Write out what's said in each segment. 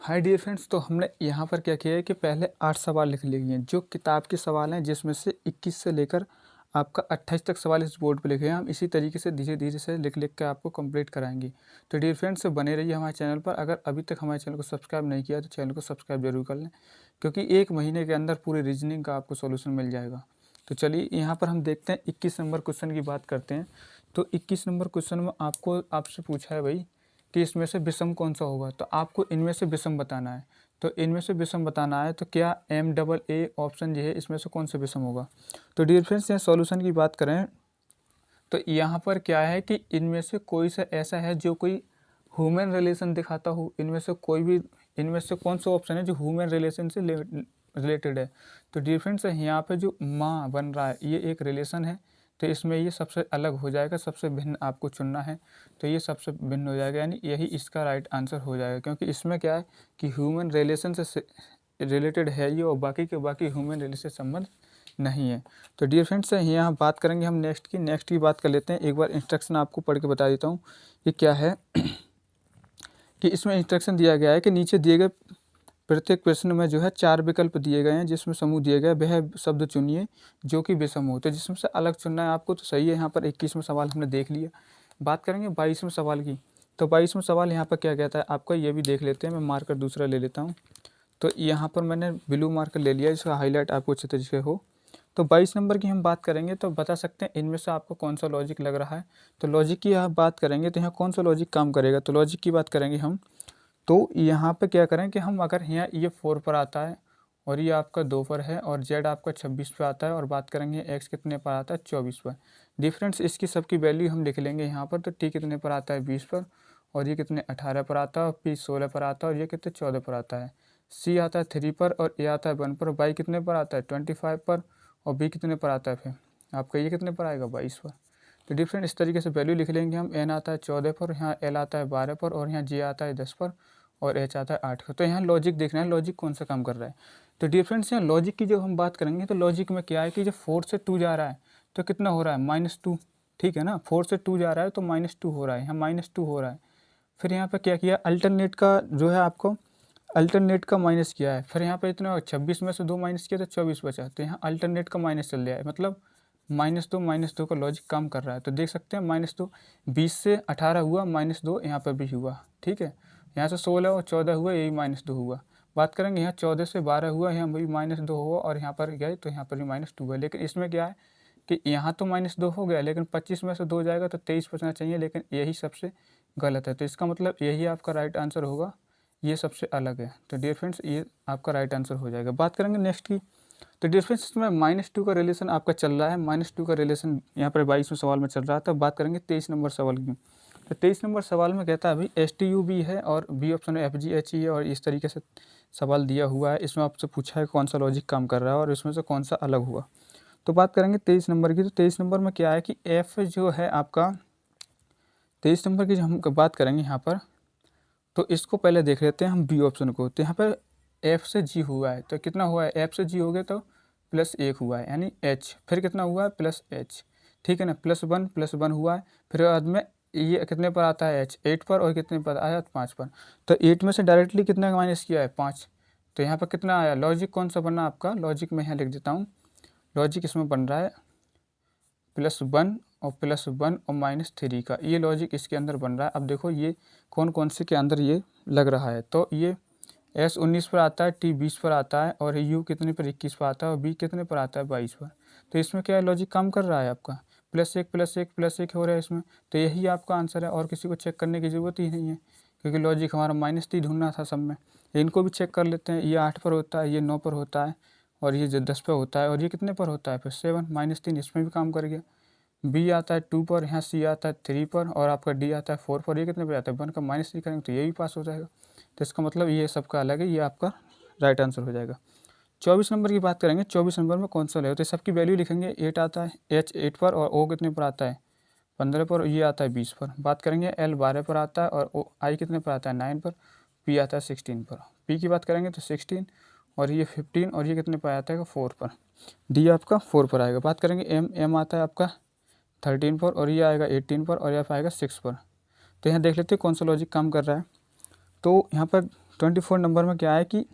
Hi dear friends, तो हमने यहाँ पर क्या किया है कि पहले 8 सवाल लिख लिए हैं जो किताब के सवाल हैं, जिसमें से 21 से लेकर आपका 28 तक सवाल इस बोर्ड पे लिखे हैं। हम इसी तरीके से धीरे धीरे से लिख लिख के आपको कंप्लीट कराएंगे। तो डियर फ्रेंड्स, बने रहिए हमारे चैनल पर। अगर अभी तक हमारे चैनल को सब्सक्राइब नहीं किया तो चैनल को सब्सक्राइब जरूर कर लें, क्योंकि 1 महीने के अंदर पूरी रीजनिंग का आपको सोल्यूशन मिल जाएगा। तो चलिए यहाँ पर हम देखते हैं 21 नंबर क्वेश्चन की बात करते हैं। तो 21 नंबर क्वेश्चन में आपसे पूछा है भाई कि इसमें से विषम कौन सा होगा। तो आपको इनमें से विषम बताना है। तो इनमें से विषम बताना है तो क्या MAA ऑप्शन ये है, इसमें से कौन सा विषम होगा। तो डियर फ्रेंड्स, यहाँ सॉल्यूशन की बात करें तो यहाँ पर क्या है कि इनमें से कोई सा ऐसा है जो कोई ह्यूमन रिलेशन दिखाता हो। इनमें से कौन सा ऑप्शन है जो ह्यूमन रिलेशन से रिलेटेड है। तो डियर फ्रेंड्स, यहाँ पे जो माँ बन रहा है ये एक रिलेशन है, तो इसमें ये सबसे अलग हो जाएगा, सबसे भिन्न आपको चुनना है। तो ये सबसे भिन्न हो जाएगा, यानी यही इसका राइट आंसर हो जाएगा, क्योंकि इसमें क्या है कि ह्यूमन रिलेशन से रिलेटेड है ये, और बाकी के बाकी ह्यूमन रिलेशन संबंध नहीं है। तो डियर फ्रेंड्स, यहाँ बात करेंगे हम नेक्स्ट की बात कर लेते हैं। एक बार इंस्ट्रक्शन आपको पढ़ के बता देता हूँ कि क्या है कि इसमें इंस्ट्रक्शन दिया गया है कि नीचे दिए गए प्रत्येक प्रश्न में जो है 4 विकल्प दिए गए हैं, जिसमें समूह दिए गए, वह शब्द चुनिए जो कि विषम हो। तो जिसमें से अलग चुनना है आपको, तो सही है। यहाँ पर 21वें सवाल हमने देख लिया। बात करेंगे 22वें सवाल की। तो 22वें सवाल यहाँ पर क्या कहता है आपका, ये भी देख लेते हैं। मैं मार्कर दूसरा ले लेता हूँ। तो यहाँ पर मैंने ब्लू मार्कर ले लिया, इसका हाईलाइट आपको अच्छे तरीके से हो। तो 22 नंबर की हम बात करेंगे तो बता सकते हैं इनमें से आपको कौन सा लॉजिक लग रहा है। तो लॉजिक की आप बात करेंगे तो यहाँ कौन सा लॉजिक काम करेगा। तो लॉजिक की बात करेंगे हम, तो यहाँ पे क्या करें कि हम अगर यहाँ ये 4 पर आता है और ये आपका 2 पर है और Z आपका 26 पे आता है, और बात करेंगे X कितने पर आता है 24 पर। डिफरेंस इसकी सबकी वैल्यू हम लिख लेंगे यहाँ पर। तो T कितने पर आता है 20 पर, और ये कितने 18 पर आता है, और P 16 पर आता है, और ये कितने 14 पर आता है। C आता है 3 पर, और A आता है 1 पर, Y कितने पर आता है 25 पर, और B कितने पर आता है फिर आपका ये कितने पर आएगा 22 पर। तो डिफरेंट इस तरीके से वैल्यू लिख लेंगे हम। N आता है 14 पर, यहाँ L आता है 12 पर, और यहाँ J आता है 10 पर, और H आता है 8 पर। तो यहाँ लॉजिक देखना है, लॉजिक कौन सा काम कर रहा है। तो डिफरेंस यहाँ लॉजिक की जब हम बात करेंगे तो लॉजिक में क्या है कि जब 4 से 2 जा रहा है तो कितना हो रहा है -2। ठीक है ना, 4 से 2 जा रहा है तो -2 हो रहा है, यहाँ -2 हो रहा है। फिर यहाँ पर क्या किया, अल्टरनेट का जो है आपको अल्टरनेट का माइनस किया है। फिर यहाँ पे इतना 26 में से 2 माइनस किया तो 24 बचा। तो यहाँ अल्टरनेट का माइनस चल रहा है, मतलब -2 का लॉजिक काम कर रहा है। तो देख सकते हैं -2, 20 से 18 हुआ, -2 यहाँ पर भी हुआ। ठीक है, यहाँ से 16 और 14 हुआ, यही -2 हुआ। बात करेंगे यहाँ 14 से 12 हुआ, यहाँ भी -2 हुआ, और यहाँ पर गए तो यहाँ पर भी -2 हुआ। लेकिन इसमें क्या है कि यहाँ तो -2 हो गया, लेकिन 25 में से 2 जाएगा तो 23 बचना चाहिए, लेकिन यही सबसे गलत है। तो इसका मतलब यही आपका राइट आंसर होगा, ये सबसे अलग है। तो डियर फ्रेंड्स, ये आपका राइट आंसर हो जाएगा। बात करेंगे नेक्स्ट की। तो डियर फ्रेंड्स, इसमें -2 का रिलेशन आपका चल रहा है। -2 का रिलेशन यहाँ पर 22वें सवाल में चल रहा था। बात करेंगे 23 नंबर सवाल की। तो 23 नंबर सवाल में कहता है अभी STUB है, और बी ऑप्शन में FGHE है, और इस तरीके से सवाल दिया हुआ है। इसमें आपसे पूछा है कौन सा लॉजिक काम कर रहा है और इसमें से कौन सा अलग हुआ। तो बात करेंगे 23 नंबर की। तो 23 नंबर में क्या है कि F जो है आपका, 23 नंबर की जो हम बात करेंगे यहाँ पर, तो इसको पहले देख लेते हैं हम बी ऑप्शन को। तो यहाँ पर F से G हुआ है, तो कितना हुआ है, F से G हो गया तो +1 हुआ है, यानी H। फिर कितना हुआ है +H। ठीक है ना, +1 हुआ है। फिर बाद में ये कितने पर आता है H 8 पर, और कितने पर आया 5 पर। तो 8 में से डायरेक्टली कितना माइनस किया है 5। तो यहाँ पर कितना आया, लॉजिक कौन सा बना आपका, लॉजिक मैं यहाँ लिख देता हूँ। लॉजिक इसमें बन रहा है +1 और +1 और -3 का, ये लॉजिक इसके अंदर बन रहा है। अब देखो ये कौन कौन से के अंदर ये लग रहा है। तो ये S 19 पर आता है, T 20 पर आता है, और U कितने पर 21 पर आता है, और B कितने पर आता है 22 पर। तो इसमें क्या लॉजिक काम कर रहा है आपका, +1 हो रहा है इसमें। तो यही आपका आंसर है, और किसी को चेक करने की ज़रूरत ही नहीं है, क्योंकि लॉजिक हमारा -3 ढूंढना था सब में। इनको भी चेक कर लेते हैं। ये 8 पर होता है, ये 9 पर होता है, और ये 10 पर होता है, और ये कितने पर होता है फिर 7, -3 इसमें भी काम कर गया। B आता है 2 पर, यहाँ C आता है 3 पर, और आपका D आता है 4 पर। ये कितने पर आता है 1 का -3 करेंगे तो ये भी पास हो जाएगा। तो इसका मतलब ये सबका अलग है, ये आपका राइट आंसर हो जाएगा। 24 नंबर की बात करेंगे। 24 नंबर में कौन सा लेगा, तो सबकी वैल्यू लिखेंगे। 8 आता है, H 8 पर, और O कितने पर आता है 15 पर, और ये आता है 20 पर। बात करेंगे L 12 पर आता है, और I कितने पर आता है 9 पर, P आता है 16 पर। P की बात करेंगे तो 16, और ये 15, और ये कितने पर आता है 4 पर। D आपका 4 पर आएगा। बात करेंगे M आता है आपका 13 पर, और ये आएगा 18 पर, और F आएगा 6 पर। तो यहाँ देख लेते हैं कौन सा लॉजिक काम कर रहा है। तो यहाँ पर 24 नंबर में क्या है कि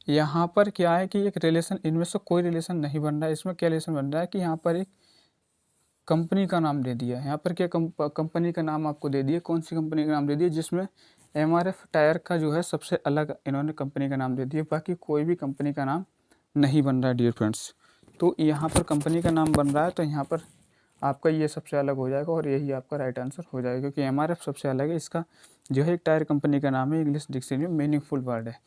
यहाँ पर क्या है कि एक रिलेशन, इनमें से कोई रिलेशन नहीं बन रहा है। इसमें क्या रिलेशन बन रहा है कि यहाँ पर एक कंपनी का नाम दे दिया है। यहाँ पर क्या कंपनी का नाम आपको दे दिया, कौन सी कंपनी का नाम दे दिया, जिसमें MRF टायर का जो है सबसे अलग इन्होंने कंपनी का नाम दे दिया, बाकी कोई भी कंपनी का नाम नहीं बन रहा है डियर फ्रेंड्स। तो यहाँ पर कंपनी का नाम बन रहा है, तो यहाँ पर आपका ये सबसे अलग हो जाएगा और यही आपका राइट आंसर हो जाएगा, क्योंकि MRF सबसे अलग है। इसका जो है एक टायर कंपनी का नाम है, इंग्लिश डिक्शनरी में मीनिंगफुल वर्ड है।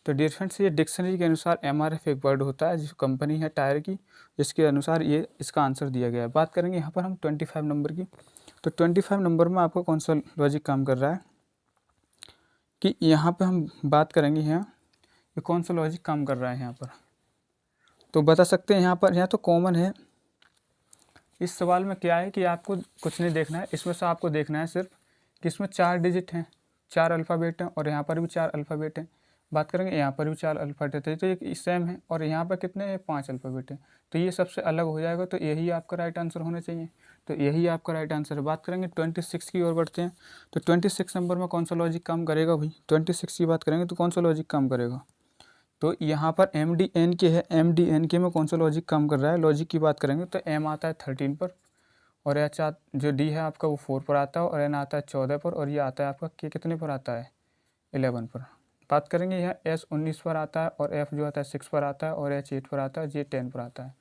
तो डियर फ्रेंड्स, ये डिक्शनरी के अनुसार MRF एक वर्ड होता है, जो कंपनी है टायर की, इसके अनुसार ये इसका आंसर दिया गया है। बात करेंगे यहाँ पर हम 25 नंबर की। तो 25 नंबर में आपको कौन सा लॉजिक काम कर रहा है कि यहाँ पे हम बात करेंगे यहाँ ये कौन सा लॉजिक काम कर रहा है यहाँ पर, तो बता सकते हैं। यहाँ तो कॉमन है। इस सवाल में क्या है कि आपको कुछ नहीं देखना है, इसमें से आपको देखना है सिर्फ कि इसमें 4 डिजिट हैं, 4 अल्फ़ाबेट हैं, और यहाँ पर भी 4 अल्फ़ाबेट हैं। बात करेंगे यहाँ पर भी 4 अल्फ़ाबेट है, तो ये सेम है, और यहाँ पर कितने हैं, 5 अल्फ़ाबेट हैं, तो ये सबसे अलग हो जाएगा। तो यही आपका राइट आंसर होना चाहिए, तो यही आपका राइट आंसर है। बात करेंगे 26 की ओर बढ़ते हैं। तो 26 नंबर में कौन सा लॉजिक काम करेगा भाई, 26 की बात करेंगे तो कौन सा लॉजिक काम करेगा। तो यहाँ पर MDNK है, MDNK में कौन सा लॉजिक काम कर रहा है। लॉजिक की बात करेंगे तो M आता है 13 पर, और एच जो डी है आपका वो 4 पर आता है, और एन आता है 14 पर, और ये आता है आपका के कितने पर आता है, 11 पर। बात करेंगे यहाँ एस 19 पर आता है, और एफ जो आता है 6 पर आता है, और एच 8 पर आता है, जे 10 पर आता है।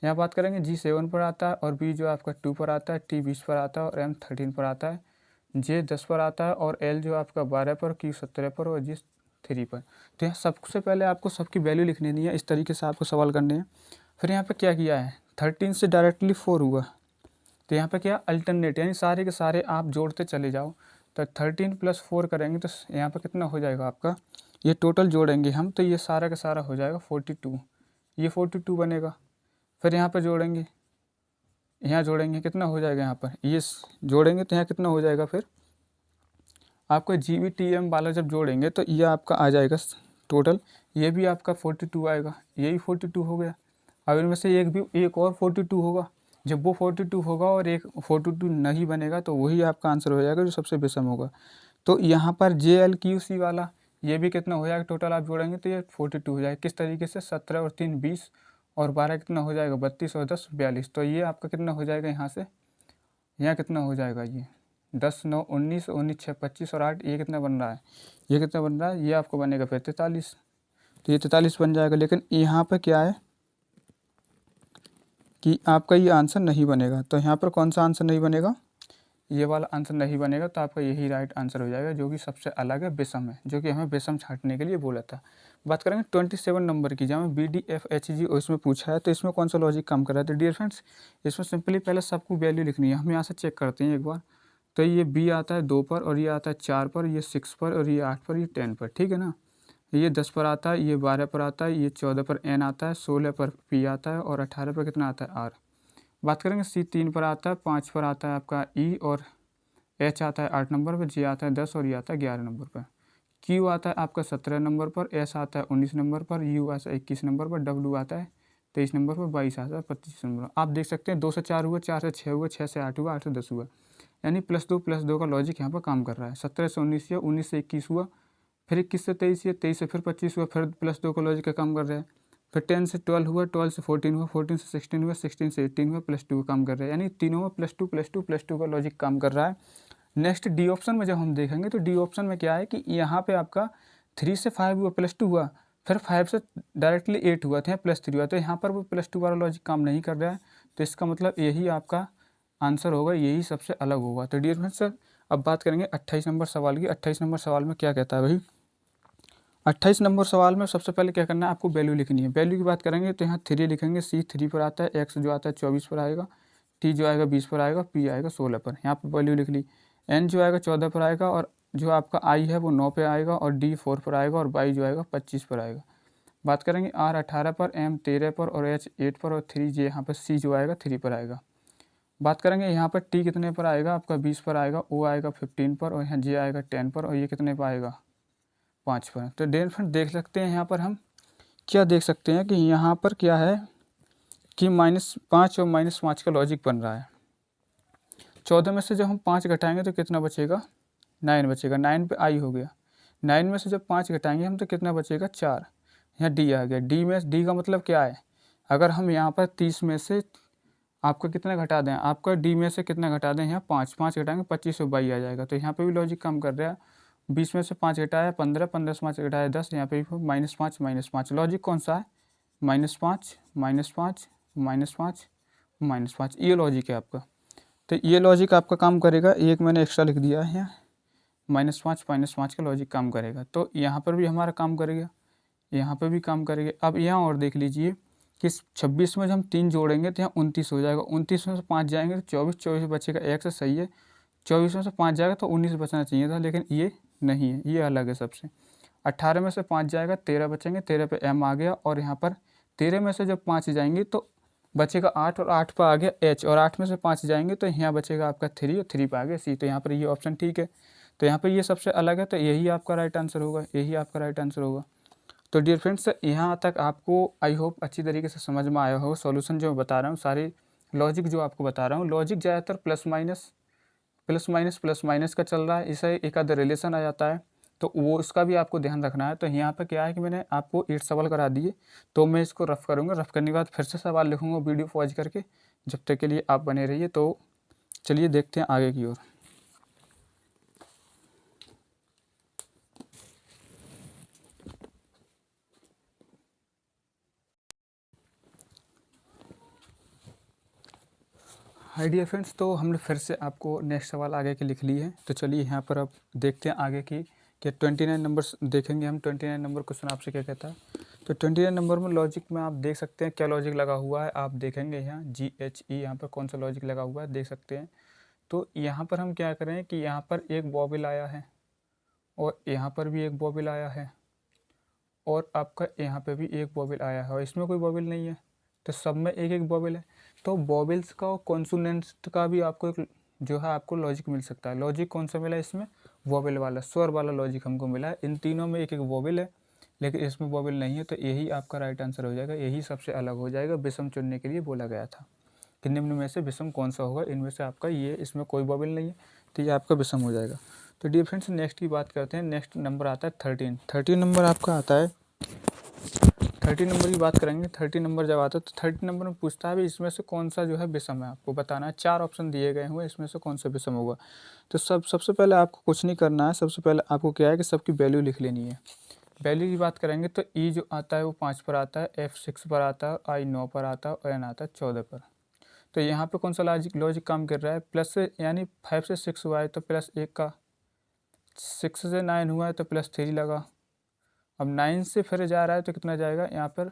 यहाँ बात करेंगे जी 7 पर आता है, और बी जो आपका 2 पर आता है, टी 20 पर आता है, और एम 13 पर आता है, जे 10 पर आता है, और एल जो आपका 12 पर, क्यू 17 पर, और जी 3 पर। तो यहाँ सबसे पहले आपको सबकी वैल्यू लिख लेनी है, इस तरीके से आपको सवाल करने हैं। फिर यहाँ पर क्या किया है, 13 से डायरेक्टली 4 हुआ, तो यहाँ पे क्या अल्टरनेट, यानी सारे के सारे आप जोड़ते चले जाओ। तो 13 + 4 करेंगे तो यहाँ पे कितना हो जाएगा आपका, ये टोटल जोड़ेंगे हम, तो ये सारा का सारा हो जाएगा 42, ये 42 बनेगा। फिर यहाँ पे जोड़ेंगे, यहाँ जोड़ेंगे, कितना हो जाएगा, यहाँ पर ये जोड़ेंगे तो यहाँ कितना हो जाएगा। फिर आपका GBTM वाला जब जोड़ेंगे तो ये आपका आ जाएगा टोटल, ये भी आपका 42 आएगा, यही 42 हो गया। अब इनमें से एक और 42 होगा, जब वो 42 होगा और एक 42 नहीं बनेगा तो वही आपका आंसर हो जाएगा जो सबसे विषम होगा। तो यहाँ पर JLQC वाला ये भी कितना हो जाएगा, टोटल आप जोड़ेंगे तो ये 42 हो जाएगा। किस तरीके से, 17 और 3 20, और 12 कितना हो जाएगा, 32, और 10 42। तो ये आपका कितना हो जाएगा, यहाँ से यहाँ कितना हो जाएगा, ये 10 9 19, 19 6 25, और 8, ये कितना बन रहा है, ये कितना बन रहा है, ये आपको बनेगा फिर 43, तो ये 43 बन जाएगा। लेकिन यहाँ पर क्या है कि आपका ये आंसर नहीं बनेगा, तो यहाँ पर कौन सा आंसर नहीं बनेगा, ये वाला आंसर नहीं बनेगा। तो आपका यही राइट आंसर हो जाएगा, जो कि सबसे अलग है, विषम है, जो कि हमें विषम छांटने के लिए बोला था। बात करेंगे 27 नंबर की, जहाँ BDFHG और इसमें पूछा है, तो इसमें कौन सा लॉजिक काम कर रहा है। तो डियर फ्रेंड्स, इसमें सिंपली पहले सबको वैल्यू लिखनी है, हम यहाँ से चेक करते हैं एक बार। तो ये B आता है 2 पर, और ये आता है 4 पर, ये 6 पर, और ये 8 पर, ये 10 पर, ठीक है ना। ये 10 पर आता है, ये 12 पर आता है, ये 14 पर N आता है, 16 पर P आता है, और 18 पर कितना आता है, R। बात करेंगे C 3 पर आता है, 5 पर आता है आपका E, और H आता है 8 नंबर पर, J आता है 10, और E आता है 11 नंबर पर। Q आता है आपका 17 नंबर पर, S आता है 19 नंबर पर, U आता है 21 नंबर पर, W आता है 23 नंबर पर, 22 आता है 25 नंबर पर। आप देख सकते हैं 2 से 4 हुआ, 4 से 6 हुआ, 6 से 8 हुआ, 8 से 10 हुआ, यानी +2 का लॉजिक यहाँ पर काम कर रहा है। 17 से 19 या 19 से 21 हुआ, फिर 21 से 23 या 23 से फिर 25 हुआ, फिर +2 का लॉजिक का काम कर रहा है। फिर 10 से 12 हुआ, 12 से 14 हुआ, 14 से 16 हुआ, 16 से 18 हुआ, +2 का काम कर रहा है, यानी तीनों में +2 का लॉजिक काम कर रहा है। नेक्स्ट डी ऑप्शन में जब हम देखेंगे तो डी ऑप्शन में क्या है कि यहाँ पे आपका 3 से 5 हुआ, +2 हुआ, फिर 5 से डायरेक्टली 8 हुआ, तो यहाँ +3 हुआ, तो यहाँ पर वो +2 वाला लॉजिक काम नहीं कर रहा है। तो इसका मतलब यही आपका आंसर होगा, यही सबसे अलग होगा। तो डियर फ्रेंड्स, अब बात करेंगे 28 नंबर सवाल की। 28 नंबर सवाल में क्या कहता है भाई, 28 नंबर सवाल में सबसे पहले क्या करना है, आपको वैल्यू लिखनी है। वैल्यू की बात करेंगे तो यहाँ 3 लिखेंगे, C 3 पर आता है, X जो आता है 24 पर आएगा, T जो आएगा 20 पर आएगा, P आएगा 16 पर, यहाँ पर वैल्यू लिख ली। N जो आएगा 14 पर आएगा, और जो आपका I है वो 9 पे आएगा, और D 4 पर आएगा, और Y जो आएगा 25 पर आएगा। बात करेंगे R 18 पर, M 13 पर, और H 8 पर, और 3 J यहाँ पर C जो आएगा 3 पर आएगा। बात करेंगे यहाँ पर T कितने पर आएगा, आपका 20 पर आएगा, O आएगा 15 पर, और यहाँ J आएगा 10 पर, और ये कितने पर आएगा, 5 पर। तो डियर फ्रेंड देख सकते हैं यहाँ पर हम क्या देख सकते हैं कि यहाँ पर क्या है कि -5 और -5 का लॉजिक बन रहा है। 14 में से जब हम 5 घटाएंगे तो कितना बचेगा, 9 बचेगा, 9 पे I हो गया। 9 में से जब 5 घटाएंगे हम तो कितना बचेगा 4। यहाँ डी आ गया। डी का मतलब क्या है, अगर हम यहाँ पर 30 में से आपका कितना घटा दें, आपका डी में से कितना घटा दें, यहाँ 5 घटाएंगे 25 और 22 आ जाएगा। तो यहाँ पे भी लॉजिक काम कर रहा है। 20 में से 5 घटाया 15, 15 से 5 घटाया 10, यहाँ पे भी -5 लॉजिक कौन सा है, -5 -5 -5 -5, ये लॉजिक है आपका। तो ये लॉजिक आपका काम करेगा, एक मैंने एक्स्ट्रा लिख दिया है यहाँ, -5 का लॉजिक काम करेगा। तो यहाँ पर भी हमारा काम करेगा, यहाँ पर भी काम करेगा। अब यहाँ और देख लीजिए कि 26 में जब हम 3 जोड़ेंगे तो यहाँ 29 हो जाएगा। 29 में से 5 जाएंगे तो 24, 24 बचेगा 1 से, सही है। 24 में से 5 जाएगा तो 19 बचना चाहिए था, लेकिन ये नहीं है, ये अलग है सबसे। 18 में से 5 जाएगा 13 बचेंगे, 13 पे एम आ गया, और यहाँ पर 13 में से जब 5 जाएंगे तो बचेगा 8, और 8 पर आ गया एच, और 8 में से 5 जाएंगे तो यहाँ बचेगा आपका 3, और 3 पर आ गया सी। तो यहाँ पर ये ऑप्शन ठीक है। तो यहाँ पर ये सबसे अलग है, तो यही आपका राइट आंसर होगा, यही आपका राइट आंसर होगा। तो डियर फ्रेंड्स, यहाँ तक आपको आई होप अच्छी तरीके से समझ में आया हो। सॉल्यूशन जो मैं बता रहा हूँ, सारे लॉजिक जो आपको बता रहा हूँ, लॉजिक ज़्यादातर प्लस माइनस का चल रहा है, इसे एक आधा रिलेशन आ जाता है, तो वो इसका भी आपको ध्यान रखना है। तो यहाँ पर क्या है कि मैंने आपको 8 सवाल करा दिए, तो मैं इसको रफ़ करूँगा, रफ़ करने के बाद फिर से सवाल लिखूँगा वीडियो पॉज करके। जब तक के लिए आप बने रहिए। तो चलिए देखते हैं आगे की ओर। हाय डियर फ्रेंड्स, तो हमने फिर से आपको नेक्स्ट सवाल आगे के लिख लिए हैं। तो चलिए यहाँ पर अब देखते हैं आगे की कि 29 नंबर देखेंगे हम। 29 नंबर क्वेश्चन आपसे क्या कहता है। तो 29 नंबर में लॉजिक में आप देख सकते हैं क्या लॉजिक लगा हुआ है, आप देखेंगे यहाँ GHE, यहाँ पर कौन सा लॉजिक लगा हुआ है देख सकते हैं। तो यहाँ पर हम क्या करें कि यहाँ पर एक बॉबिल आया है, और यहाँ पर भी एक बॉबिल आया है, और आपका यहाँ पे भी एक बॉबिल आया है, और इसमें कोई बॉबिल नहीं है, तो सब में एक एक बॉबिल है। तो बॉबिल्स का और कॉन्सोनेंट्स का भी आपको एक जो है आपको लॉजिक मिल सकता है। लॉजिक कौन सा मिला है इसमें, वॉबिल वाला, स्वर वाला लॉजिक हमको मिला है। इन तीनों में एक एक वॉबिल है, लेकिन इसमें वॉबिल नहीं है, तो यही आपका राइट आंसर हो जाएगा, यही सबसे अलग हो जाएगा। विषम चुनने के लिए बोला गया था कि निम्न में से विषम कौन सा होगा, इनमें से आपका ये, इसमें कोई बॉबिल नहीं है, तो ये आपका विषम हो जाएगा। तो डियर फ्रेंड्स, नेक्स्ट की बात करते हैं। नेक्स्ट नंबर आता है 13 नंबर आपका आता है। 30 नंबर की बात करेंगे। 30 नंबर जब आता है तो 30 नंबर में पूछता है भी इसमें से कौन सा जो है विषम है, आपको बताना है। 4 ऑप्शन दिए गए हुए, इसमें से कौन सा विषम होगा। तो सबसे पहले आपको कुछ नहीं करना है, सबसे पहले आपको क्या है कि सबकी वैल्यू लिख लेनी है। वैल्यू की बात करेंगे तो ई जो आता है वो 5 पर आता है, F 6 पर आता है, आई 9 पर आता है, और एन आता है 14 पर। तो यहाँ पे कौन सा लॉजिक काम कर रहा है, प्लस से, यानी 5 से 6 हुआ है तो प्लस 1 का, 6 से 9 हुआ है तो +3 लगा। अब 9 से फिर जा रहा है तो कितना जाएगा यहाँ पर,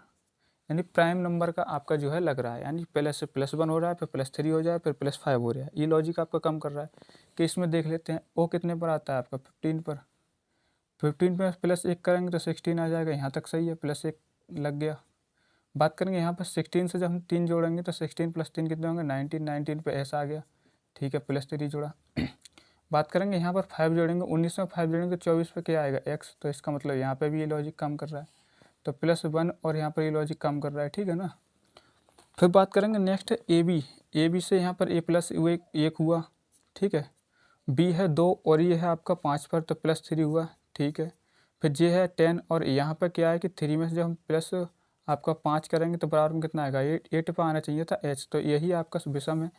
यानी प्राइम नंबर का आपका जो है लग रहा है, यानी पहले से +1 हो रहा है, फिर +3 हो जाए, फिर +5 हो रहा है। ये लॉजिक आपका काम कर रहा है। कि इसमें देख लेते हैं ओ कितने पर आता है आपका, 15 पर। 15 पर +1 करेंगे तो 16 आ जाएगा, यहाँ तक सही है, +1 लग गया। बात करेंगे यहाँ पर 16 से जब हम 3 जोड़ेंगे तो 16 + 3 कितने होंगे, 19, 19 पे ऐसा आ गया, ठीक है, +3 जोड़ा। बात करेंगे यहाँ पर 5 जोड़ेंगे, 19 में 5 जोड़ेंगे तो 24 पे क्या आएगा, x। तो इसका मतलब यहाँ पे भी ये लॉजिक काम कर रहा है, तो +1, और यहाँ पर ये लॉजिक काम कर रहा है, ठीक है ना। फिर बात करेंगे नेक्स्ट ए बी से यहाँ पर a+1 हुआ, ठीक है। b है 2 और ये है आपका 5 पर, तो +3 हुआ, ठीक है। फिर j है 10, और यहाँ पर क्या है कि 3 में से जब हम प्लस आपका 5 करेंगे तो बराबर में कितना आएगा, 8 पर आना चाहिए था h। तो यही आपका विषम है,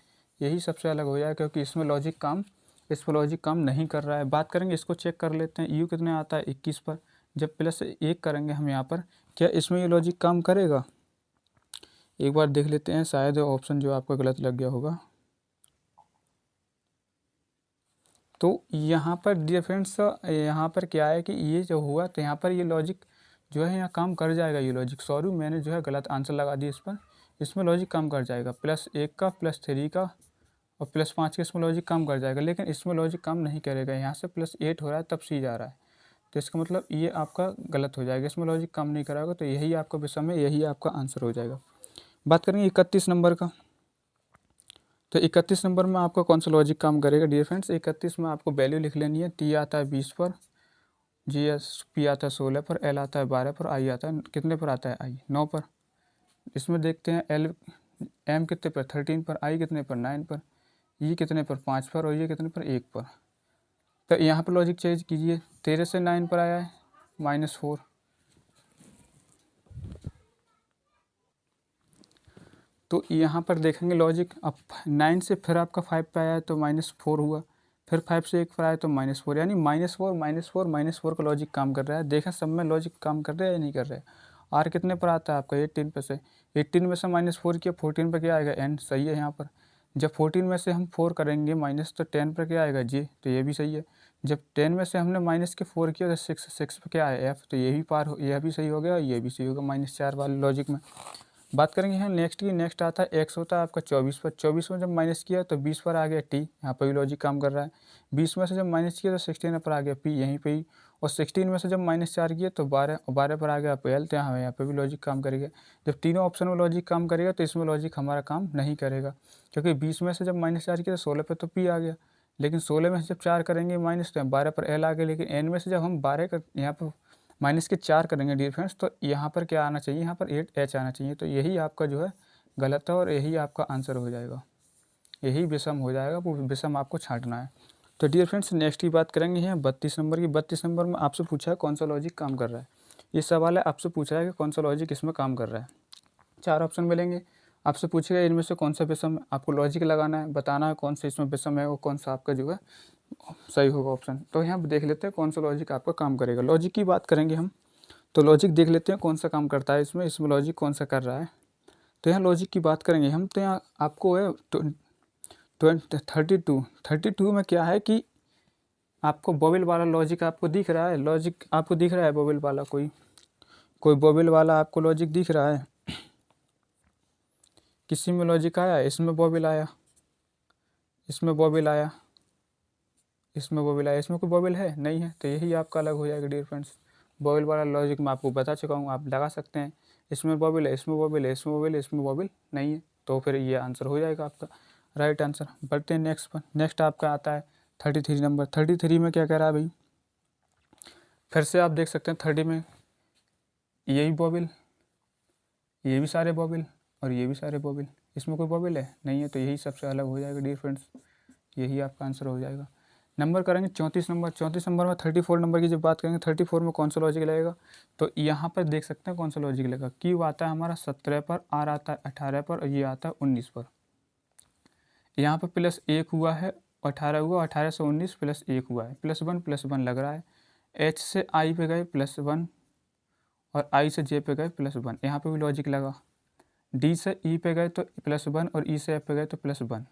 यही सबसे अलग हो जाएगा, क्योंकि इसमें लॉजिक काम नहीं कर रहा है। बात करेंगे, इसको चेक कर लेते हैं, u कितने आता है 21 पर। जब +1 करेंगे हम यहाँ पर, क्या इसमें ये लॉजिक काम करेगा, एक बार देख लेते हैं, शायद ऑप्शन जो आपका गलत लग गया होगा। तो यहाँ पर डियर फ्रेंड्स, यहाँ पर क्या है कि ये जो हुआ, तो यहाँ पर ये लॉजिक जो है यहाँ काम कर जाएगा। ये लॉजिक, सॉरी मैंने जो है गलत आंसर लगा दिया इस पर, इसमें लॉजिक काम कर जाएगा, +1 का, +3 का, और +5 का इसमें लॉजिक काम कर जाएगा। लेकिन इसमें लॉजिक काम नहीं करेगा, यहाँ से +8 हो रहा है तब सी जा रहा है, तो इसका मतलब ये आपका गलत हो जाएगा, इसमें लॉजिक काम नहीं कराएगा। तो यही आपका विषम है, यही आपका आंसर हो जाएगा। बात करेंगे 31 नंबर का। तो 31 नंबर में आपका कौन सा लॉजिक काम करेगा डियर फ्रेंड्स। 31 में आपको वैल्यू लिख लेनी है। टी आता है 20 पर, पी आता है 16 पर, एल आता है 12 पर, आई आता है कितने पर आता है, आई 9 पर। इसमें देखते हैं एम कितने पर, 13 पर, आई कितने पर, 9 पर, ई कितने पर, 5 पर, और ये कितने पर, 1 पर। तो यहाँ पर लॉजिक चेंज कीजिए, 13 से 9 पर आया है -4, तो यहाँ पर देखेंगे लॉजिक, अब 9 से फिर आपका 5 पे आया है तो -4 हुआ, फिर 5 से 1 पर आया तो -4, यानी -4 का लॉजिक काम कर रहा है। देखें सब में लॉजिक काम कर रहा है या नहीं कर रहा है। आर कितने पर आता है आपका 18 पे से, 18 में से -4 किया, 14 पर क्या आएगा n, सही है यहाँ पर। जब 14 में से हम 4 करेंगे माइनस तो 10 पर क्या आएगा j, तो ये भी सही है। जब 10 में से हमने माइनस के 4 किया तो 6 पर क्या है f, तो ये भी यह भी सही हो गया और ये भी सही होगा -4 वाले लॉजिक में। बात करेंगे यहाँ नेक्स्ट की, नेक्स्ट आता है x होता है आपका 24 पर, 24 में जब माइनस किया तो 20 पर आ गया t, यहाँ पर भी लॉजिक काम कर रहा है। 20 में से जब माइनस किया तो 16 पर आ गया p, यहीं पे ही, और 16 में से जब -4 किया तो 12, और 12 पर आ गया l, तो यहाँ पे भी लॉजिक काम करेगा। जब तीनों ऑप्शन में लॉजिक काम करेगा तो इसमें लॉजिक हमारा काम नहीं करेगा, क्योंकि 20 में से जब -4 किया तो 16 पर तो p आ गया, लेकिन 16 में से जब 4 करेंगे माइनस तो 12 पर l आ गया, लेकिन n में से जब हम 12 का यहाँ पर माइनस के 4 करेंगे डियर फ्रेंड्स, तो यहाँ पर क्या आना चाहिए, यहाँ पर 8h आना चाहिए। तो यही आपका जो है गलत है और यही आपका आंसर हो जाएगा, यही विषम हो जाएगा, वो विषम आपको छांटना है। तो डियर फ्रेंड्स नेक्स्ट की बात करेंगे यहाँ 32 नंबर की। 32 नंबर में आपसे पूछा है कौन सा लॉजिक काम कर रहा है। ये सवाल है, आपसे पूछा है कि कौन सा लॉजिक इसमें काम कर रहा है। 4 ऑप्शन मिलेंगे, आपसे पूछेगा इनमें से कौन सा विषम है, आपको लॉजिक लगाना है, बताना है कौन सा इसमें विषम है और कौन सा आपका जो है सही होगा ऑप्शन। तो यहाँ देख लेते हैं कौन सा लॉजिक आपका काम करेगा। लॉजिक की बात करेंगे हम, तो लॉजिक देख लेते हैं कौन सा काम करता है इसमें लॉजिक कौन सा कर रहा है। तो यहाँ लॉजिक की बात करेंगे हम, तो यहाँ आपको है 32 में क्या है कि आपको बॉबिल वाला लॉजिक आपको दिख रहा है, लॉजिक आपको दिख रहा है बॉबिल वाला, कोई बॉबिल वाला आपको लॉजिक दिख रहा है, किसी में लॉजिक आया, इसमें बॉबिल आया, इसमें बॉबिल आया, इसमें बॉबिल आया, इसमें कोई बॉबिल है नहीं है, तो यही आपका अलग हो जाएगा डियर फ्रेंड्स। बॉबिल वाला लॉजिक मैं आपको बता चुका हूँ, आप लगा सकते हैं, इसमें बॉबिल है, इसमें बॉबिल है, इसमें बॉबिल है, इसमें बॉबिल नहीं है, तो फिर ये आंसर हो जाएगा आपका राइट आंसर। बढ़ते हैं नेक्स्ट पर। नेक्स्ट आपका आता है 33 नंबर। 33 में क्या कह रहा है भाई, फिर से आप देख सकते हैं 30 में यही बॉबिल, ये भी सारे बॉबिल और ये भी सारे बॉबिल, इसमें कोई बॉबिल है नहीं है, तो यही सबसे अलग हो जाएगा डियर फ्रेंड्स, यही आपका आंसर हो जाएगा। नंबर करेंगे 34 नंबर। 34 नंबर में 34 नंबर की जब बात करेंगे, 34 में कौन सा लॉजिक लगेगा, तो यहाँ पर देख सकते हैं कौन सा लॉजिक लगेगा। क्यू आता है हमारा 17 पर, आर आता है 18 पर और ये आता है 19 पर। यहाँ पर +1 हुआ है, 18 हुआ, 18 से 19 +1 हुआ है, +1 लग रहा है। एच से आई पे गए +1 और आई से जे पे गए +1, यहाँ पर भी लॉजिक लगा। डी से ई पे गए तो +1 और ई से एफ पे गए तो +1।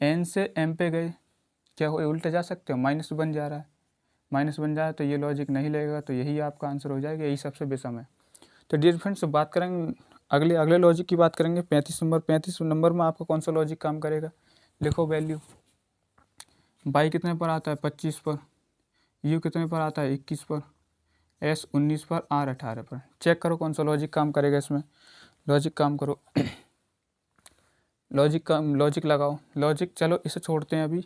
एन से एम पे गए, क्या हो उल्टा जा सकते हो, माइनस बन जा रहा है, माइनस बन जाए तो ये लॉजिक नहीं लगेगा, तो यही आपका आंसर हो जाएगा, यही सबसे विषम है। तो डियर फ्रेंड्स बात करेंगे अगले लॉजिक की बात करेंगे 35 नंबर। 35 नंबर में आपका कौन सा लॉजिक काम करेगा, लिखो वैल्यू। बाई कितने पर आता है 25 पर, यू कितने पर आता है 21 पर, एस 19 पर, आर 18 पर। चेक करो कौन सा लॉजिक काम करेगा इसमें, लॉजिक काम करो लॉजिक लगाओ। लॉजिक चलो इसे छोड़ते हैं अभी,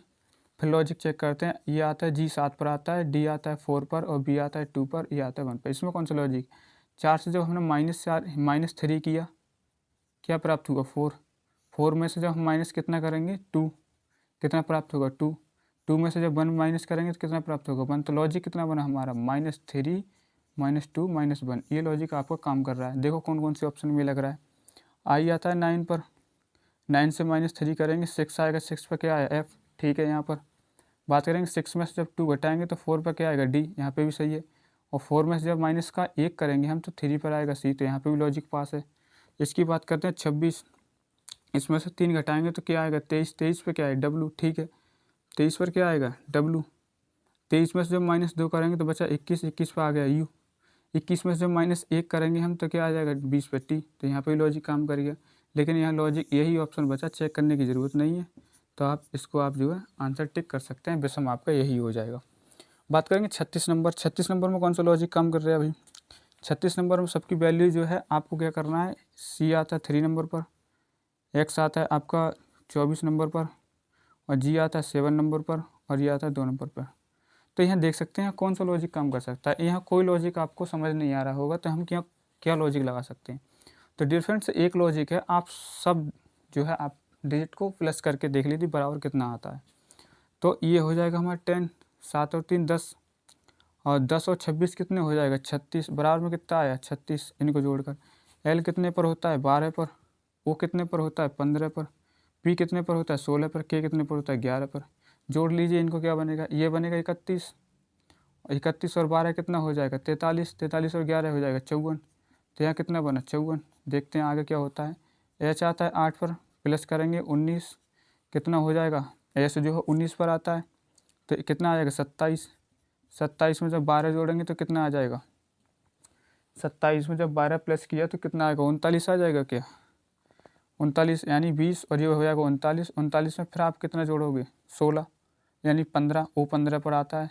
फिर लॉजिक चेक करते हैं। ये आता है जी 7 पर आता है, डी आता है 4 पर और बी आता है 2 पर, ये आता है 1 पर। इसमें कौन सा लॉजिक, 4 से जब हमने -3 किया क्या प्राप्त हुआ 4, 4 में से जब हम माइनस कितना करेंगे 2, कितना प्राप्त होगा 2, 2 में से जब 1 माइनस करेंगे तो कितना प्राप्त होगा 1, तो लॉजिक कितना बना हमारा -3 -2 -1। ये लॉजिक आपका काम कर रहा है। देखो कौन कौन से ऑप्शन में लग रहा है। आई आता है 9 पर, 9 से -3 करेंगे 6 आएगा, 6 पर क्या आया एफ, ठीक है। यहाँ पर बात करेंगे 6 में से जब 2 घटाएंगे तो 4 पर क्या आएगा डी, यहाँ पे भी सही है। और 4 में से जब माइनस का 1 करेंगे हम तो 3 पर आएगा सी, तो यहाँ पे भी लॉजिक पास है। इसकी बात करते हैं 26, इसमें से 3 घटाएंगे तो क्या आएगा 23, 23 पे क्या है डब्लू, ठीक है। 23 पर क्या आएगा डब्लू। 23 में से जब -2 करेंगे तो बचा 21, 21 पर आ गया यू। 21 में से जब -1 करेंगे हम तो क्या आ जाएगा 20 पे टी, तो यहाँ पर भी लॉजिक काम करेगा। लेकिन यहाँ लॉजिक यही ऑप्शन बचा, चेक करने की ज़रूरत नहीं है, तो आप इसको आप जो है आंसर टिक कर सकते हैं, विषम आपका यही हो जाएगा। बात करेंगे 36 नंबर। 36 नंबर में कौन सा लॉजिक काम कर रहा है भाई, 36 नंबर में सबकी वैल्यू जो है आपको क्या करना है, सी आता है 3 नंबर पर, एक्स आता है आपका 24 नंबर पर और जी आता है 7 नंबर पर और ये आता है 2 नंबर पर। तो यहाँ देख सकते हैं कौन सा लॉजिक काम कर सकता है। यहाँ कोई लॉजिक आपको समझ नहीं आ रहा होगा तो हम क्या लॉजिक लगा सकते हैं। तो डियर फ्रेंड्स एक लॉजिक है, आप सब जो है आप डिजिट को प्लस करके देख लीजिए बराबर कितना आता है। तो ये हो जाएगा हमारा 10, 7 और 3 10, और 10 और 26 कितने हो जाएगा 36, बराबर में कितना आया 36, इनको जोड़कर। एल कितने पर होता है 12 पर, ओ कितने पर होता है 15 पर, पी कितने पर होता है 16 पर, के कितने पर होता है 11 पर। जोड़ लीजिए इनको, क्या बनेगा, ये बनेगा 31, 31 और 12 कितना हो जाएगा 43, 43 और 11 हो जाएगा 54। तो यहाँ कितना बना 54। देखते हैं आगे क्या होता है। एच आता है 8 पर, प्लस करेंगे 19, कितना हो जाएगा, एच जो है 19 पर आता है, तो कितना आ जाएगा 27। 27 में जब 12 जोड़ेंगे तो कितना आ जाएगा, 27 में जब 12 प्लस किया तो कितना आएगा 39 आ जाएगा क्या, 39 यानी 20, और ये हो जाएगा 39। 39 में फिर आप कितना जोड़ोगे 16, यानी 15, वो 15 पर आता है,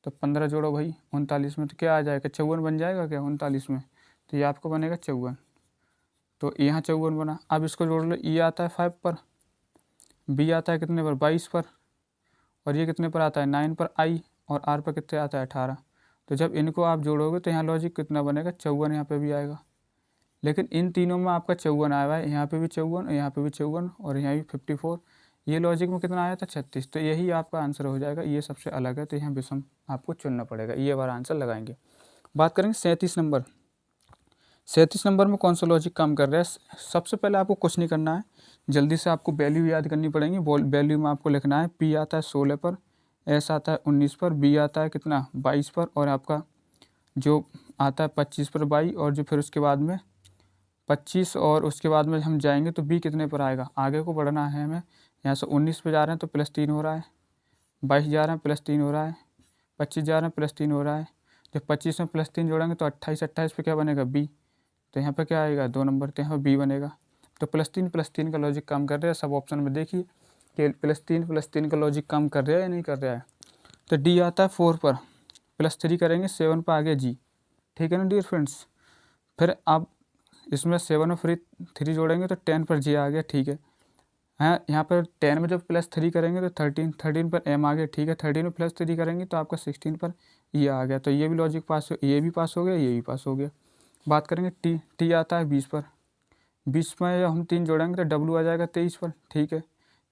तो 15 जोड़ो भाई 39 में, तो क्या आ जाएगा 54 बन जाएगा क्या 39 में, तो ये आपको बनेगा 54। तो यहाँ 54 बना। अब इसको जोड़ लो, ई आता है 5 पर, बी आता है कितने पर 22 पर, और ये कितने पर आता है 9 पर, आई और आर पर कितने आता है 18। तो जब इनको आप जोड़ोगे तो यहाँ लॉजिक कितना बनेगा 54, यहाँ पे भी आएगा। लेकिन इन तीनों में आपका 54 आया हुआ है, यहाँ पे भी 54, यहाँ पे भी 54, और यहाँ भी 54। ये लॉजिक में कितना आया था 36। तो यही आपका आंसर हो जाएगा, ये सबसे अलग है, तो यहाँ विषम आपको चुनना पड़ेगा, ये बार आंसर लगाएंगे। बात करेंगे 37 नंबर। 37 नंबर में कौन सा लॉजिक काम कर रहा है। सबसे पहले आपको कुछ नहीं करना है, जल्दी से आपको वैल्यू याद करनी पड़ेंगी। वैल्यू में आपको लिखना है, पी आता है 16 पर, एस आता है 19 पर, बी आता है कितना 22 पर, और आपका जो आता है 25 पर बाई, और जो फिर उसके बाद में 25, और उसके बाद में हम जाएंगे तो बी कितने पर आएगा। आगे को बढ़ना है हमें, यहाँ से 19 पे जा रहे हैं तो +3 हो रहा है, 22 जा रहे हैं +3 हो रहा है, 25 जा रहे हैं +3 हो रहा है। जब 25 में +3 जोड़ेंगे तो 28, 28 पे क्या बनेगा बी, तो यहाँ पे क्या आएगा 2 नंबर, तो यहाँ बी बनेगा। तो +3 का लॉजिक काम कर रहा है। सब ऑप्शन में देखिए कि +3 का लॉजिक काम कर रहा है या नहीं कर रहा है। तो डी आता है 4 पर, +3 करेंगे 7 पर, आगे जी, ठीक है ना डियर फ्रेंड्स। फिर आप इसमें 7 और फिर 3 जोड़ेंगे तो 10 पर जी आ गया, ठीक है। हाँ, यहाँ पर 10 में जब +3 करेंगे तो 13, 13 पर एम आ गया, ठीक है। 13 में +3 करेंगे तो आपका 16 पर ये आ गया। तो ये भी लॉजिक पास हो, ये भी पास हो गया, ये भी पास हो गया। बात करेंगे टी, टी आता है 20 पर, 20 में जब हम 3 जोड़ेंगे तो डब्लू आ जाएगा 23 पर, ठीक है।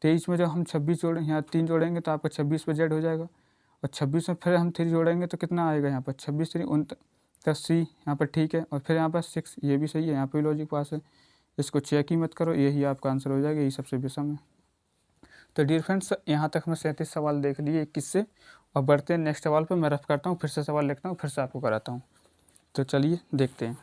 23 में जब हम 26 जोड़ेंगे, यहाँ 3 जोड़ेंगे तो आपका 26 पर जेड हो जाएगा, और 26 में फिर हम 3 जोड़ेंगे तो कितना आएगा यहाँ पर 26 3 29 सी यहाँ पर, ठीक है। और फिर यहाँ पर 6, ये भी सही है, यहाँ पर भी लॉजिक पास है। इसको चेक ही मत करो, यही आपका आंसर हो जाएगा, यही सबसे विषम है। तो डियर फ्रेंड्स, यहाँ तक हमने 37 सवाल देख लिए 21 से, और बढ़ते हैं नेक्स्ट सवाल पर। मैं रफ करता हूँ, फिर से सवाल लिखता हूँ, फिर से आपको कराता हूँ। तो चलिए देखते हैं।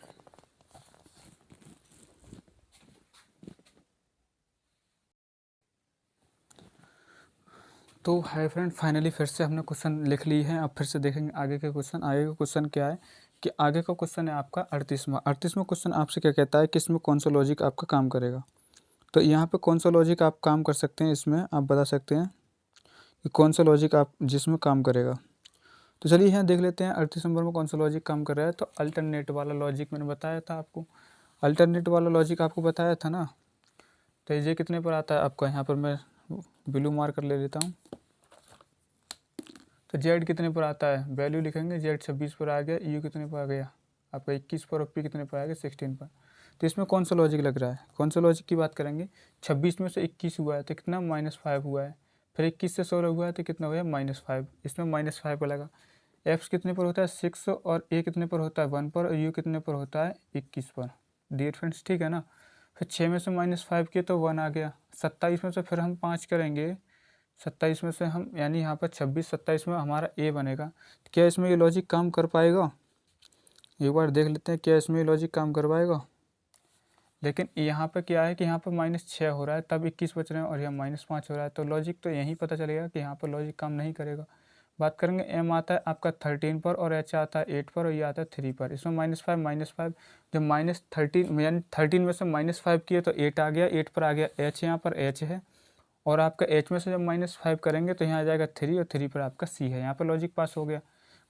तो हाय फ्रेंड, फाइनली फिर से हमने क्वेश्चन लिख ली है। अब फिर से देखेंगे आगे के क्वेश्चन। आगे का क्वेश्चन क्या है कि आगे का क्वेश्चन है आपका 38वां क्वेश्चन आपसे क्या कहता है कि इसमें कौन सा लॉजिक आपका काम करेगा। तो यहाँ पे कौन सा लॉजिक आप काम कर सकते हैं, इसमें आप बता सकते हैं कि कौन सा लॉजिक आप जिसमें काम करेगा। तो चलिए यहाँ देख लेते हैं 38 नंबर में कौन सा लॉजिक काम कर रहा है। तो अल्टरनेट वाला लॉजिक मैंने बताया था आपको, अल्टरनेट वाला लॉजिक आपको बताया था ना। तो ये कितने पर आता है आपका, यहाँ पर मैं ब्लू मार्कर ले लेता हूँ। तो जेड कितने पर आता है, वैल्यू लिखेंगे, जेड 26 पर आ गया, यू कितने पर आ गया आपका 21 पर, और पी कितने पर आ गया 16 पर। तो इसमें कौन सा लॉजिक लग रहा है, कौन सा लॉजिक की बात करेंगे। 26 में से 21 हुआ है तो कितना -5 हुआ है, फिर 21 से 16 हुआ है तो कितना हुआ है -5, इसमें -5 पर लगा। एफ कितने पर होता है 6, और ए कितने पर होता है 1 पर, और यू कितने पर होता है 21 पर। डियर फ्रेंड्स, ठीक है ना। फिर 6 में से -5 किए तो 1 आ गया। 27 में से फिर हम 5 करेंगे, 27 में से हम, यानी यहाँ पर 26, 27 में हमारा ए बनेगा। तो क्या इसमें ये लॉजिक काम कर पाएगा, एक बार देख लेते हैं क्या इसमें ये लॉजिक काम कर पाएगा। लेकिन यहाँ पर क्या है कि यहाँ पर -6 हो रहा है, तब 21 बच रहे हैं, और यहाँ -5 हो रहा है। तो लॉजिक तो यहीं पता चलेगा कि यहाँ पर लॉजिक काम नहीं करेगा। बात करेंगे एम आता है आपका 13 पर, और एच आता है 8 पर, और ये आता है 3 पर। इसमें -5 जब -13 यानी 13 में से -5 किए तो 8 आ गया, 8 पर आ गया एच, यहाँ पर एच है, और आपका एच में से जब -5 करेंगे तो यहाँ आ जाएगा 3, और 3 पर आपका सी है। यहाँ पर लॉजिक पास हो गया।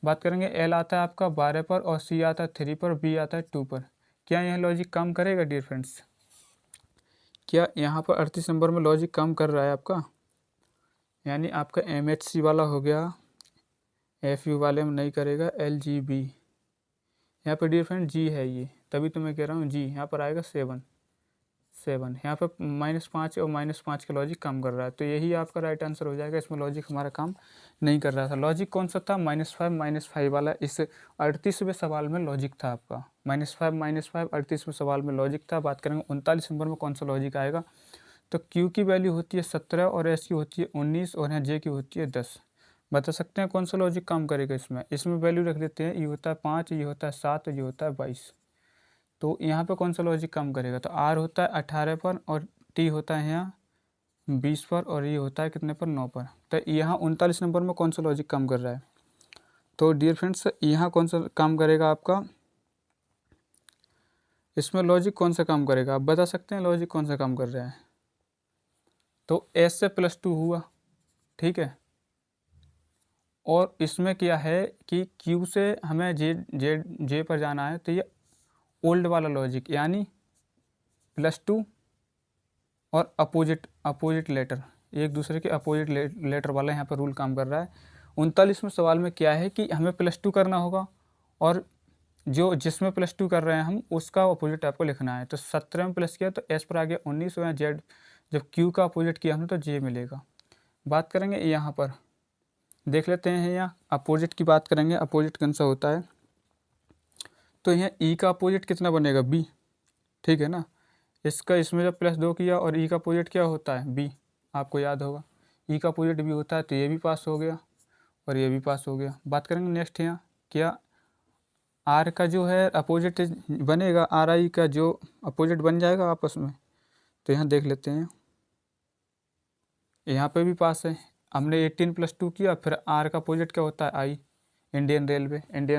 बात करेंगे एल आता है आपका 12 पर, और सी आता है 3 पर, बी आता है 2 पर। क्या यह लॉजिक काम करेगा डियर फ्रेंड्स, क्या यहाँ पर 38 नंबर में लॉजिक काम कर रहा है आपका। यानी आपका MHC वाला हो गया, FU वाले में नहीं करेगा, LGB। यहाँ पर डियर फ्रेंड जी है ये, तभी तो मैं कह रहा हूँ जी। यहाँ पर आएगा 7, 7। यहाँ पे -5 और -5 का लॉजिक काम कर रहा है, तो यही आपका राइट आंसर हो जाएगा। इसमें लॉजिक हमारा काम नहीं कर रहा था। लॉजिक कौन सा था? -5 वाला। इस 38वें सवाल में लॉजिक था आपका -5 38वें सवाल में लॉजिक था। बात करेंगे 39 नंबर में कौन सा लॉजिक आएगा। तो Q की वैल्यू होती है 17 और S की होती है 19 और यहाँ J की होती है 10। बता सकते हैं कौन सा लॉजिक काम करेगा इसमें वैल्यू रख लेते हैं। ये होता है 5, ये होता है 7 और ये होता है 22। तो यहाँ पे कौन सा लॉजिक काम करेगा? तो R होता है 18 पर और T होता है यहाँ 20 पर और ये होता है कितने पर? 9 पर। तो यहाँ 39 नंबर में कौन सा लॉजिक काम कर रहा है? तो डियर फ्रेंड्स, यहाँ कौन सा काम करेगा आपका? इसमें लॉजिक कौन सा काम करेगा? आप बता सकते हैं लॉजिक कौन सा काम कर रहा है? तो S से +2 हुआ, ठीक है। और इसमें क्या है कि Q से हमें J पर जाना है, तो ये ओल्ड वाला लॉजिक यानी +2 और अपोजिट लेटर, एक दूसरे के अपोजिट लेटर वाला यहाँ पर रूल काम कर रहा है। 39वें सवाल में क्या है कि हमें +2 करना होगा और जिसमें +2 कर रहे हैं हम उसका अपोजिट आपको लिखना है। तो 17 में प्लस किया तो S पर आ गया 19 और Z, जब Q का अपोजिट किया हमने तो J मिलेगा। बात करेंगे यहाँ पर, देख लेते हैं यहाँ अपोजिट की बात करेंगे। अपोजिट कौन सा होता है? तो यहाँ E का अपोजिट कितना बनेगा? B, ठीक है ना। इसमें जब +2 किया और E का अपोजिट क्या होता है? B, आपको याद होगा E का अपोजिट B होता है, तो ये भी पास हो गया और ये भी पास हो गया। बात करेंगे नेक्स्ट, यहाँ क्या R का जो है अपोजिट बनेगा, RI का जो अपोजिट बन जाएगा आपस में। तो यहाँ देख लेते हैं, यहाँ पे भी पास है। हमने 18 + 2 किया, फिर R का अपोजिट क्या होता है? I, इंडियन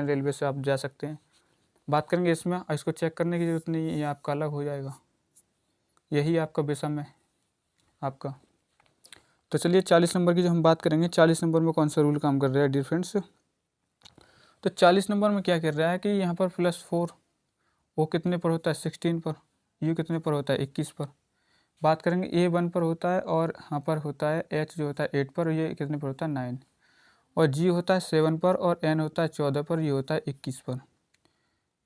रेलवे से आप जा सकते हैं। बात करेंगे इसमें, इसको चेक करने की ज़रूरत नहीं है, ये आपका अलग हो जाएगा, यही आपका विषम है आपका। तो चलिए 40 नंबर की जो हम बात करेंगे, 40 नंबर में कौन सा रूल काम कर रहा है डियर फ्रेंड्स। तो 40 नंबर में क्या कर रहा है कि यहाँ पर +4 वो कितने पर होता है? 16 पर। U कितने पर होता है? 21 पर। बात करेंगे A 1 पर होता है और यहाँ पर होता है H जो होता है 8 पर और ये कितने पर होता है? 9। और G होता है 7 पर और N होता है 14 पर, ये होता है 21 पर।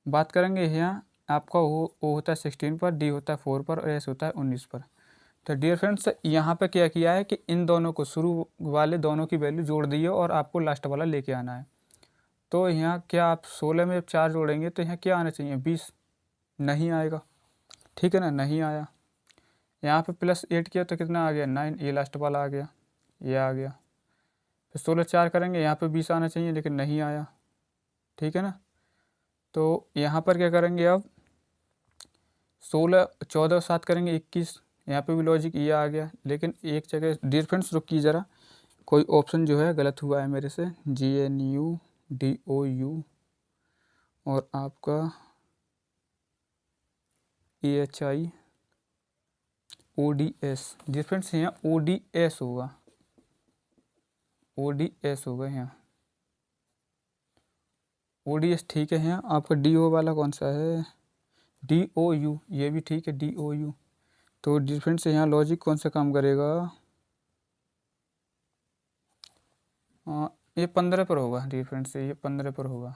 बात करेंगे यहाँ आपका O होता है 16 पर, D होता है 4 पर और S होता है 19 पर। तो डियर फ्रेंड्स, यहाँ पे क्या किया है कि इन दोनों को, शुरू वाले दोनों की वैल्यू जोड़ दी है और आपको लास्ट वाला लेके आना है। तो यहाँ क्या आप 16 में जब 4 जोड़ेंगे तो यहाँ क्या आना चाहिए? 20 नहीं आएगा, ठीक है ना, नहीं आया। यहाँ पे +8 किया तो कितना आ गया? 9, ये लास्ट वाला आ गया, ये आ गया। फिर 16 4 करेंगे, यहाँ पे 20 आना चाहिए लेकिन नहीं आया, ठीक है ना। तो यहाँ पर क्या करेंगे अब? 16 14 7 करेंगे 21, यहाँ पे भी लॉजिक ये आ गया। लेकिन एक जगह डियर फ्रेंड्स रुकिए ज़रा, कोई ऑप्शन जो है गलत हुआ है मेरे से। GNU और आपका EHI ODS, डियर फ्रेंड्स यहाँ ODS होगा, ODS होगा यहाँ, ODS, ठीक है। यहाँ आपका DO वाला कौन सा है? DOU, ये भी ठीक है, DOU। तो डियर फ्रेंड्स यहाँ लॉजिक कौन सा काम करेगा? ये 15 पर होगा डियर फ्रेंड्स, ये 15 पर होगा,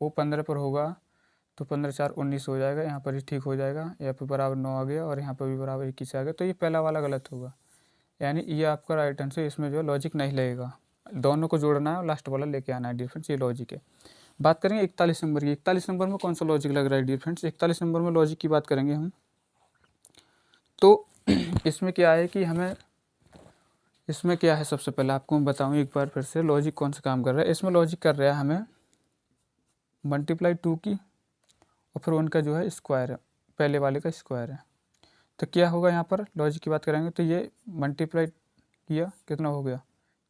वो 15 पर होगा। तो 15 4 19 हो जाएगा, यहाँ पर ही ठीक हो जाएगा। यहाँ पे बराबर 9 आ गया और यहाँ पर भी बराबर 21 आ गया। तो ये पहला वाला गलत होगा, यानी ये आपका राइट आंसर। इसमें जो है लॉजिक नहीं लगेगा, दोनों को जोड़ना है और लास्ट वाला लेके आना है डियर फ्रेंड्स, ये लॉजिक है। बात करेंगे 41 नंबर की। 41 नंबर में कौन सा लॉजिक लग रहा है डियर फ्रेंड्स? 41 नंबर में लॉजिक की बात करेंगे हम। तो इसमें क्या है कि हमें, इसमें क्या है, सबसे पहले आपको मैं बताऊँ एक बार फिर से लॉजिक कौन सा काम कर रहा है। इसमें लॉजिक कर रहा है हमें मल्टीप्लाई 2 की और फिर उनका जो है स्क्वायर है, पहले वाले का स्क्वायर है। तो क्या होगा यहाँ पर? लॉजिक की बात करेंगे तो ये मल्टीप्लाई किया, कितना हो गया?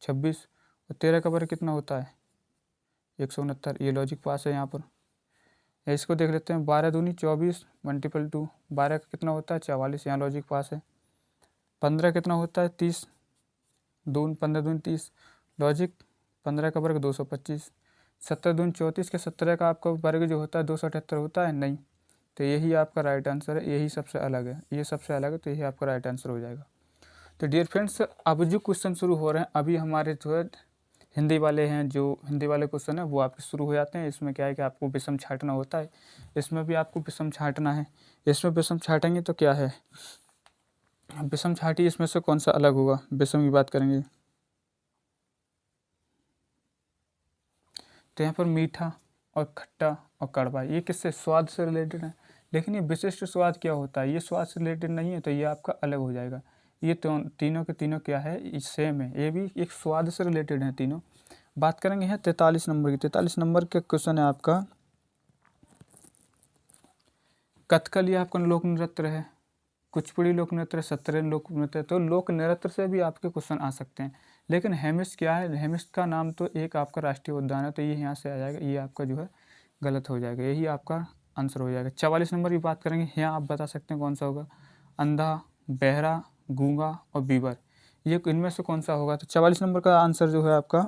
26 और 13 का वर्ग कितना होता है? 169। ये लॉजिक पास है यहाँ पर। इसको देख लेते हैं, 12 दूनी 24 मल्टीपल 2, 12 का कितना होता है? 44, यहाँ लॉजिक पास है। 15 कितना होता है? 30, 15 दूनी 30, लॉजिक 15 का वर्ग 225। 17 दूनी 34 के 17 का आपका वर्ग जो होता है 278 होता है, नहीं। तो यही आपका राइट आंसर है, यही सबसे अलग है, ये सबसे अलग है, तो यही आपका राइट आंसर हो जाएगा। तो डियर फ्रेंड्स, अब जो क्वेश्चन शुरू हो रहे हैं, अभी हमारे जो है हिंदी वाले हैं, जो हिंदी वाले क्वेश्चन है वो आपके शुरू हो जाते हैं। इसमें क्या है कि आपको विषम छांटना होता है, इसमें भी आपको विषम छांटना है। इसमें विषम छांटेंगे तो क्या है विषम छाटी इसमें से कौन सा अलग होगा, विषम की बात करेंगे तो यहाँ पर मीठा और खट्टा और कड़वा ये किससे, स्वाद से रिलेटेड है। लेकिन ये विशिष्ट स्वाद क्या होता है, ये स्वाद से रिलेटेड नहीं है, तो ये आपका अलग हो जाएगा। ये तो तीनों के तीनों क्या है, सेम है, ये भी एक स्वाद से रिलेटेड है तीनों। बात करेंगे यहाँ 43 नंबर की। 43 नंबर का क्वेश्चन है आपका, कथकली आपका लोक नृत्य है, कुचिपुड़ी लोक नृत्य है, सत्रिय लोक नृत्य है। तो लोक नृत्य से भी आपके क्वेश्चन आ सकते हैं। लेकिन हेमिस क्या है, हेमिस का नाम तो एक आपका राष्ट्रीय उद्यान है, तो ये यहाँ से आ जाएगा, ये आपका जो है गलत हो जाएगा, यही आपका आंसर हो जाएगा। 44 नंबर की बात करेंगे, यहाँ आप बता सकते हैं कौन सा होगा, अंधा, बहरा, गूंगा और बीबर, ये इनमें से कौन सा होगा। तो 44 नंबर का आंसर जो है आपका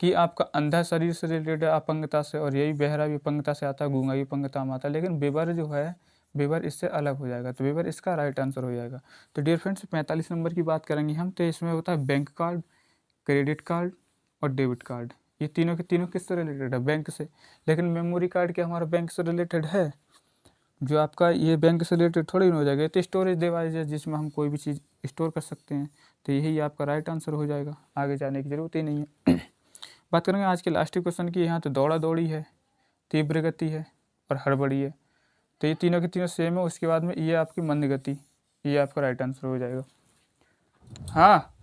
कि आपका अंधा शरीर से रिलेटेड अपंगता से, और यही बहरा भी अपंगता से आता है, गूंगा भी अपंगता में आता है। लेकिन बीबर जो है, बीबर इससे अलग हो जाएगा, तो बीबर इसका राइट आंसर हो जाएगा। तो डियर फ्रेंड्स 45 नंबर की बात करेंगे हम, तो इसमें होता है बैंक कार्ड, क्रेडिट कार्ड और डेबिट कार्ड। ये तीनों के तीनों किससे रिलेटेड है, बैंक से। लेकिन मेमोरी कार्ड क्या हमारा बैंक से रिलेटेड है, जो आपका ये बैंक से रिलेटेड थोड़ी ना हो जाएगा। तो स्टोरेज डिवाइस है जिसमें हम कोई भी चीज़ स्टोर कर सकते हैं, तो यही आपका राइट आंसर हो जाएगा, आगे जाने की ज़रूरत ही नहीं है। बात करेंगे आज के लास्ट क्वेश्चन की, यहाँ तो दौड़ा दौड़ी है, तीव्र गति है और हड़बड़ी है। तो ये तीनों के तीनों सेम है। उसके बाद में ये आपकी मंद गति, ये आपका राइट आंसर हो जाएगा। हाँ